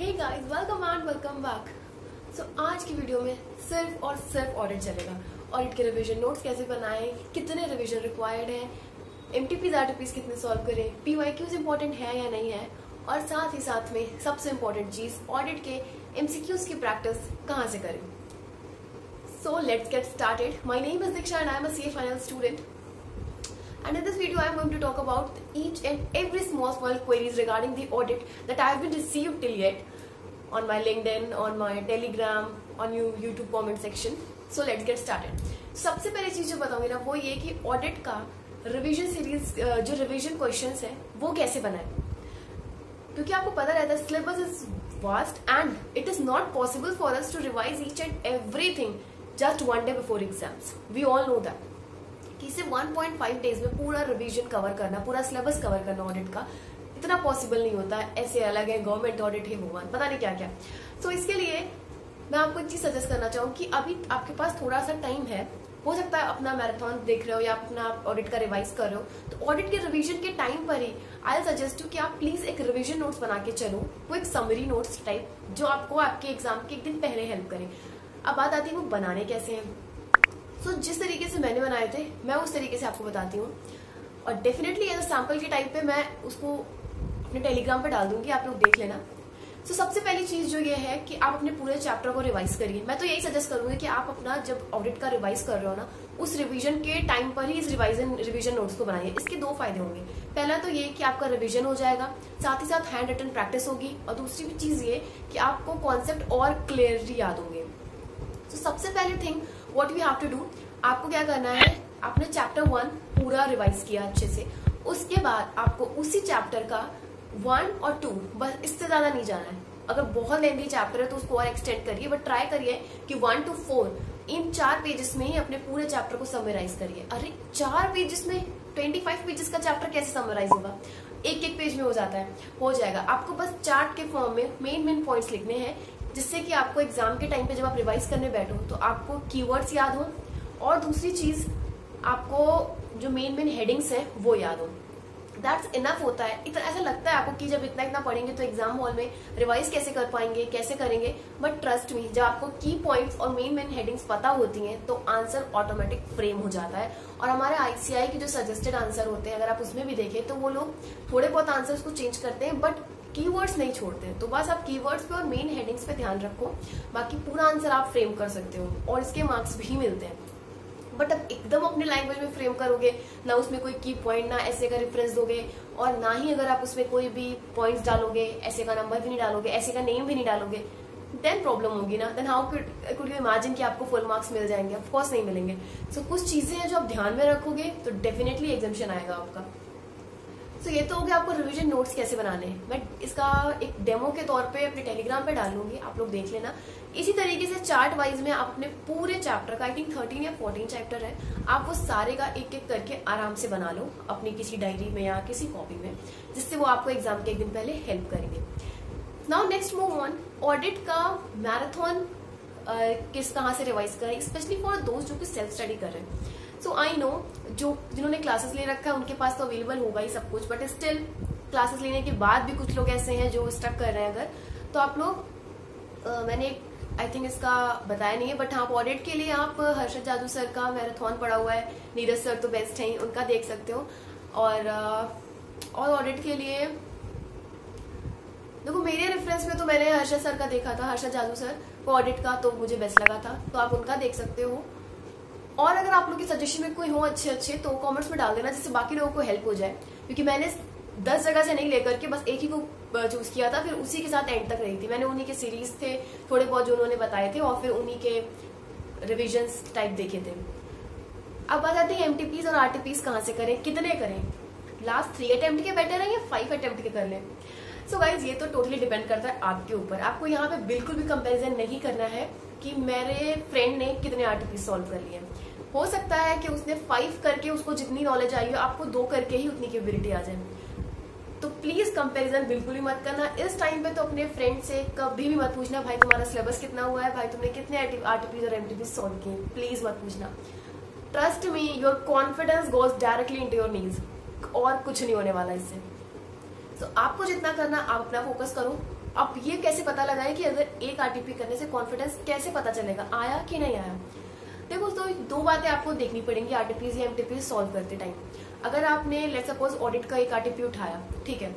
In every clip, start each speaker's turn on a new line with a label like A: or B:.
A: Hey guys, welcome and welcome back. So आज की video में सिर्फ और सिर्फ ऑडिट चलेगा। ऑडिट के रिवीजन नोट्स कैसे बनाएं, कितने रिवीजन रिक्वायर्ड हैं, एमटीपीज आरटीपीज कितने सॉल्व करें, पीवाईक्यूज इंपॉर्टेंट है या नहीं है, और साथ ही साथ में सबसे इंपॉर्टेंट चीज ऑडिट के एमसीक्यूज की प्रैक्टिस कहाँ से करें। So let's get started. My name is Diksha and I am a CA final student. And in this video, I am going to talk about each and every small queries regarding the audit that I have been received till yet on my LinkedIn, on my Telegram, on YouTube comment section. So let's get started. सबसे पहले चीज जो बताऊंगी ना वो ये कि audit का रिवीजन सीरीज जो रिवीजन क्वेश्चंस है वो कैसे बनाए, क्योंकि आपको पता रहता है syllabus is vast and it is not possible for us to revise each and everything just one day before exams. We all know that कि इसे 1.5 डेज में पूरा रिवीजन कवर करना, पूरा सिलेबस कवर करना ऑडिट का इतना पॉसिबल नहीं होता है. ऐसे अलग है, गवर्नमेंट ऑडिट है, भगवान पता नहीं क्या क्या. तो इसके लिए मैं आपको एक चीज सजेस्ट करना चाहूँ कि अभी आपके पास थोड़ा सा टाइम है, हो सकता है अपना मैराथन देख रहे हो या अपना ऑडिट का रिवाइज कर रहे हो, तो ऑडिट के रिवीजन के टाइम पर ही आई सजेस्ट यू कि आप प्लीज एक रिवीजन नोट्स बना के चलो, वो एक समरी नोट्स टाइप जो आपको आपके एग्जाम के एक दिन पहले हेल्प करे. अब बात आती है वो बनाने कैसे हैं. तो जिस तरीके से मैंने बनाए थे मैं उस तरीके से आपको बताती हूँ, और डेफिनेटली एज सैम्पल के टाइप पे मैं उसको अपने टेलीग्राम पे डाल दूंगी, आप लोग देख लेना. तो सबसे पहली चीज जो ये है कि आप अपने पूरे चैप्टर को रिवाइज करिए. मैं तो यही सजेस्ट करूंगी कि आप अपना जब ऑडिट का रिवाइज कर रहे हो ना, उस रिवीजन के टाइम पर ही इस रिवीजन नोट्स को बनाइए. इसके दो फायदे होंगे. पहला तो ये कि आपका रिवीजन हो जाएगा, साथ ही साथ हैंड रिटन प्रैक्टिस होगी, और दूसरी चीज ये कि आपको कॉन्सेप्ट और क्लियरली याद होंगे. तो सबसे पहले thing what we have to do, आपको क्या करना है, आपने चैप्टर 1 पूरा रिवाइज किया अच्छे से, उसके बाद आपको उसी चैप्टर का 1 और 2, बस इससे ज्यादा नहीं जाना है. अगर बहुत लेंथी चैप्टर है तो उसको और एक्सटेंड करिए, बट ट्राई करिए कि 1 to 4 इन 4 पेजेस में ही अपने पूरे चैप्टर को समराइज करिए. अरे 4 पेजेस में 25 पेजेस का चैप्टर कैसे समराइज होगा, एक पेज में हो जाता है, हो जाएगा. आपको बस चार्ट के फॉर्म में मेन पॉइंट्स लिखने हैं, जिससे कि आपको एग्जाम के टाइम पे जब आप रिवाइज करने बैठो तो आपको कीवर्ड्स याद हो, और दूसरी चीज आपको जो मेन हेडिंग्स हैं वो याद हो. दैट्स इनफ होता है. इतना ऐसा लगता है आपको कि जब इतना पढ़ेंगे तो एग्जाम हॉल में रिवाइज कैसे कर पाएंगे, कैसे करेंगे, बट ट्रस्ट मी, जब आपको की पॉइंट्स और मेन हेडिंग्स पता होती हैं तो आंसर ऑटोमेटिक फ्रेम हो जाता है. और हमारे आईसीआई के जो सजेस्टेड आंसर होते हैं, अगर आप उसमें भी देखें तो वो लोग थोड़े बहुत आंसर्स को चेंज करते हैं, बट कीवर्ड्स नहीं छोड़ते. तो बस आप कीवर्ड्स पे और मेन हेडिंग्स पे ध्यान रखो, बाकी पूरा आंसर आप फ्रेम कर सकते हो, और इसके मार्क्स भी मिलते हैं. बट अब एकदम अपने लैंग्वेज में फ्रेम करोगे ना, उसमें कोई की पॉइंट ना ऐसे का रेफरेंस दोगे, और ना ही अगर आप उसमें कोई भी पॉइंट्स डालोगे, ऐसे का नंबर भी नहीं डालोगे, ऐसे का नेम भी नहीं डालोगे, देन प्रॉब्लम होगी ना. Then how could you imagine कि आपको फुल मार्क्स मिल जाएंगे? ऑफ कोर्स नहीं मिलेंगे. सो कुछ चीजें हैं जो आप ध्यान में रखोगे तो डेफिनेटली एग्जामिशन आएगा आपका. तो ये तो हो गया आपको रिवीजन नोट्स कैसे बनाने हैं. मैं इसका एक डेमो के तौर पे अपने टेलीग्राम पे डाल लूंगी, आप लोग देख लेना. इसी तरीके से चार्ट वाइज में आप अपने पूरे चैप्टर का, आई थिंक 13 या 14 चैप्टर है, आप वो सारे का एक एक करके आराम से बना लो अपनी किसी डायरी में या किसी कॉपी में, जिससे वो आपको एग्जाम के एक दिन पहले हेल्प करेंगे. Now next move on. Audit का मैराथन कहाँ से रिवाइज करें, स्पेशली फॉर दोस्त जो कि सेल्फ स्टडी कर रहे हैं. सो आई नो जिन्होंने क्लासेस ले रखा है उनके पास तो अवेलेबल होगा ही सब कुछ, बट स्टिल क्लासेस लेने के बाद भी कुछ लोग ऐसे हैं जो स्टक कर रहे हैं. अगर तो आप लोग मैंने आई थिंक इसका बताया नहीं है, बट हाँ ऑडिट के लिए आप हर्षद जादू सर का मैराथन पड़ा हुआ है, नीरज सर तो बेस्ट है, उनका देख सकते हो. और ऑडिट के लिए देखो मेरे रेफरेंस में तो मैंने हर्षद सर का देखा था, हर्षद जादू सर को ऑडिट का, तो मुझे बेस्ट लगा था, तो आप उनका देख सकते हो. और अगर आप लोग के सजेशन में कोई हो अच्छे तो कमेंट्स में डाल देना, जिससे बाकी लोगों को हेल्प हो जाए, क्योंकि मैंने 10 जगह से नहीं लेकर के बस एक ही को चूज किया था, फिर उसी के साथ एंड तक रही थी. मैंने उन्हीं के सीरीज थे थोड़े बहुत जो उन्होंने बताए थे, और फिर उन्हीं के रिविजन्स टाइप देखे थे. अब बात आती है एमटीपीज और आरटीपीज कहाँ से करें, कितने करें, लास्ट 3 अटेम्प्ट के बेटर है या 5 अटेम्प्ट के कर लें. सो गाइज ये तो टोटली डिपेंड करता है आपके ऊपर. आपको यहाँ पे बिल्कुल भी कंपेरिजन नहीं करना है कि मेरे फ्रेंड ने कितने आरटीपीज सॉल्व कर लिए. हो सकता है कि उसने 5 करके उसको जितनी नॉलेज आई हो, आपको 2 करके ही उतनी कैपेबिलिटी आ जाए. तो प्लीज कंपैरिजन बिल्कुल ही मत करना. इस टाइम पे तो अपने फ्रेंड से कभी भी मत पूछना भाई तुम्हारा सिलेबस कितना हुआ है, भाई तुमने कितने आरटीपीज और एमटीपीज सॉल्व किए. प्लीज मत पूछना. Trust me, your confidence goes directly into your knees, और कुछ नहीं होने वाला इससे. तो आपको जितना करना आप अपना फोकस करो, अब ये कैसे पता लगाएं कि अगर एक आरटीपी करने से कॉन्फिडेंस कैसे पता चलेगा आया कि नहीं आया। देखो तो दो बातें आपको देखनी पड़ेंगी आरटीपीज या एमटीपीज सॉल्व करते टाइम। अगर आपने लेट्स सपोज ऑडिट का एक आरटीपी उठाया, ठीक है,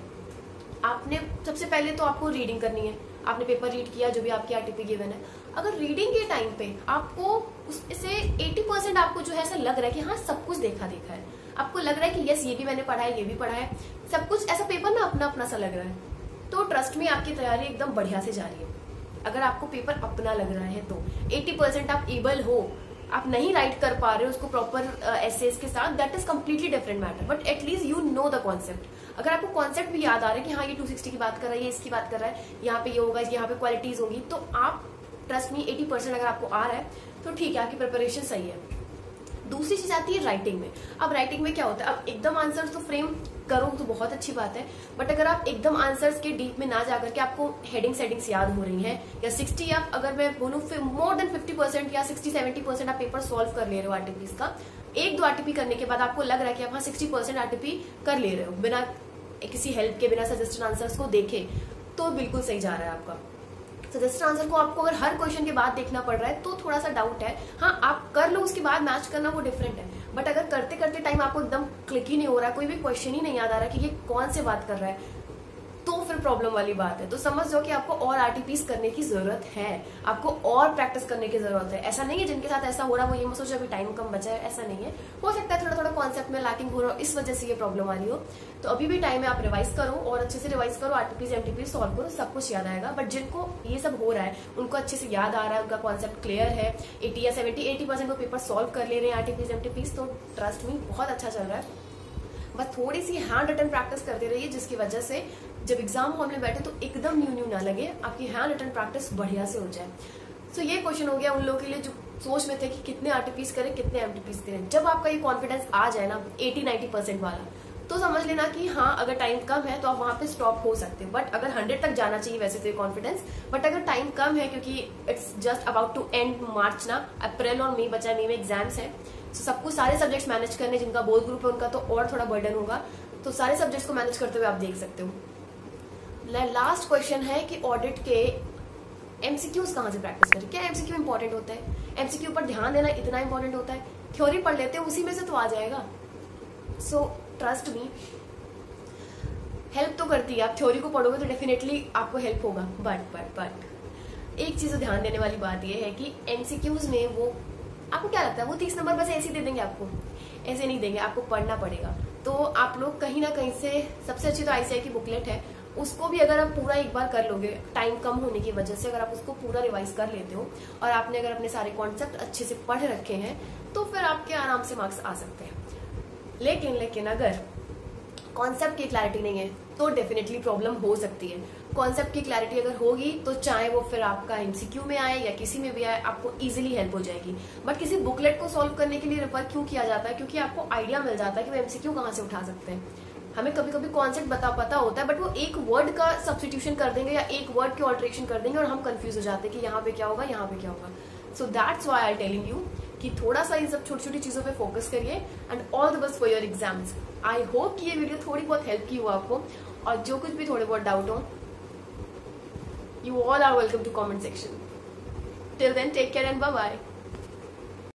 A: आपने सबसे पहले तो आपको रीडिंग करनी है, आपने पेपर रीड किया जो भी आपकी आरटीपी गिवन है। अगर रीडिंग के टाइम पे आपको उससे 80% आपको जो है ऐसा लग रहा है कि हाँ सब कुछ देखा है, आपको लग रहा है कि यस ये भी मैंने पढ़ा है, ये भी पढ़ा है, सब कुछ ऐसा पेपर ना अपना अपना सा लग रहा है, तो ट्रस्ट में आपकी तैयारी एकदम बढ़िया से जा रही है। अगर आपको पेपर अपना लग रहा है तो 80% आप एबल हो, आप नहीं राइट कर पा रहे हो उसको प्रॉपर एसेस के साथ, that is completely different matter, but at least you know the concept. अगर आपको कॉन्सेप्ट भी याद आ रहा है कि हाँ ये 260 की बात कर रहा है, ये इसकी बात कर रहा है, यहाँ पे ये होगा, यहाँ पे क्वालिटीज होगी, तो आप ट्रस्ट मी 80% अगर आपको आ रहा है तो ठीक है, आपकी प्रिपरेशन सही है। दूसरी चीज आती है राइटिंग में। अब राइटिंग में क्या होता है, अब एकदम आंसर्स तो फ्रेम करो तो बहुत अच्छी बात है, बट अगर आप एकदम आंसर्स के डीप में ना जाकर के आपको हेडिंग सेटिंग्स याद हो रही हैं या 60 या अगर मैं बोलूँ मोर देन 50% या 60-70% आप पेपर सॉल्व कर ले रहे हो आरटीपी का, एक दो आरटीपी करने के बाद आपको लग रहा है कि आप हाँ 60% आरटीपी कर ले रहे हो बिना किसी हेल्प के, बिना सजेस्टेड आंसर्स को देखे, तो बिल्कुल सही जा रहा है आपका। सजेस्टेड आंसर को आपको अगर हर क्वेश्चन के बाद देखना पड़ रहा है तो थोड़ा सा डाउट है, हाँ आप कर लो उसके बाद मैच करना वो डिफरेंट है, बट अगर करते करते टाइम आपको एकदम क्लिक ही नहीं हो रहा, कोई भी क्वेश्चन ही नहीं याद आ रहा कि ये कौन से बात कर रहा है, तो फिर प्रॉब्लम वाली बात है। तो समझ जाओ कि आपको और आरटीपीज करने की जरूरत है, आपको और प्रैक्टिस करने की जरूरत है। ऐसा नहीं है जिनके साथ ऐसा हो रहा है वो ये मत सोचो अभी टाइम कम बचा है, ऐसा नहीं है, हो सकता है थोड़ा थोड़ा कॉन्सेप्ट में लैकिंग हो रहा हो, इस वजह से ये प्रॉब्लम आ रही हो, तो अभी भी टाइम है, आप रिवाइज करो और अच्छे से रिवाइज करो, आरटीपीज एमटीपीज सॉल्व करो, सब कुछ याद आएगा। बट जिनको ये सब हो रहा है उनको अच्छे से याद आ रहा है, उनका कॉन्सेप्ट क्लियर है, 80 या 70-80% वो पेपर सॉल्व कर ले रहे हैं आरटीपीज एमटीपीज, तो ट्रस्ट मी बहुत अच्छा चल रहा है। बस थोड़ी सी हैंड रिटन प्रैक्टिस करते रहिए, जिसकी वजह से जब एग्जाम हॉल में बैठे तो एकदम न्यू ना लगे, आपकी हैंड रिटन प्रैक्टिस बढ़िया से हो जाए। सो ये क्वेश्चन हो गया उन लोगों के लिए जो सोच में थे कि कितने आरटीपीज करें कितने एमटीपीज करें। जब आपका ये कॉन्फिडेंस आ जाए ना 80-90% वाला, तो समझ लेना कि हाँ अगर टाइम कम है तो आप वहां पे स्टॉप हो सकते हो, बट अगर 100 तक जाना चाहिए वैसे तो ये कॉन्फिडेंस, बट अगर टाइम कम है क्योंकि it's just about to end March ना, अप्रैल और मई बचा है, मई में एग्जाम्स है, तो सबको सारे सब्जेक्ट्स मैनेज करने, जिनका बोर्ड ग्रुप है उनका तो और थोड़ा बर्डन होगा, तो सारे सब्जेक्ट्स को मैनेज करते हुए आप देख सकते हो। लास्ट क्वेश्चन है कि ऑडिट के एमसीक्यूज कहाँ से प्रैक्टिस करें। क्या एमसीक्यू इंपॉर्टेंट होता है? एमसीक्यू पर ध्यान देना इतना इंपॉर्टेंट होता है? थ्योरी पढ़ लेते हैं उसी में से तो आ जाएगा। सो ट्रस्ट मी, हेल्प तो करती है, आप थ्योरी को पढ़ोगे तो डेफिनेटली आपको हेल्प होगा, बट एक चीज ध्यान देने वाली बात यह है कि एमसीक्यूज में वो आपको क्या लगता है वो 30 नंबर बस ऐसे ही दे देंगे, आपको ऐसे नहीं देंगे, आपको पढ़ना पड़ेगा। तो आप लोग कहीं ना कहीं से, सबसे अच्छी तो आईसीआई की बुकलेट है, उसको भी अगर आप पूरा एक बार कर लोगे, टाइम कम होने की वजह से अगर आप उसको पूरा रिवाइज कर लेते हो और आपने अगर अपने सारे कॉन्सेप्ट अच्छे से पढ़ रखे हैं तो फिर आपके आराम से मार्क्स आ सकते हैं। लेकिन अगर कॉन्सेप्ट की क्लैरिटी नहीं है तो डेफिनेटली प्रॉब्लम हो सकती है। कॉन्सेप्ट की क्लैरिटी अगर होगी तो चाहे वो फिर आपका एमसीक्यू में आए या किसी में भी आए, आपको इजीली हेल्प हो जाएगी। बट किसी बुकलेट को सॉल्व करने के लिए रेफर क्यों किया जाता है? क्योंकि आपको आइडिया मिल जाता है कि वो एमसीक्यू कहाँ से उठा सकते हैं। हमें कभी कभी कॉन्सेप्ट पता होता है, बट वो एक वर्ड का सब्स्टिट्यूशन कर देंगे या एक वर्ड के ऑल्ट्रेशन कर देंगे और हम कंफ्यूज हो जाते हैं कि यहाँ पे क्या होगा, यहाँ पे क्या होगा। So that's why I am telling you कि थोड़ा सा इन सब छोटी छोटी चीजों पे फोकस करिए, and all the best for your exams. I hope कि ये वीडियो थोड़ी बहुत हेल्प की हो आपको, और जो कुछ भी थोड़े बहुत डाउट हो, you all are welcome to comment section. Till then, take care and bye bye.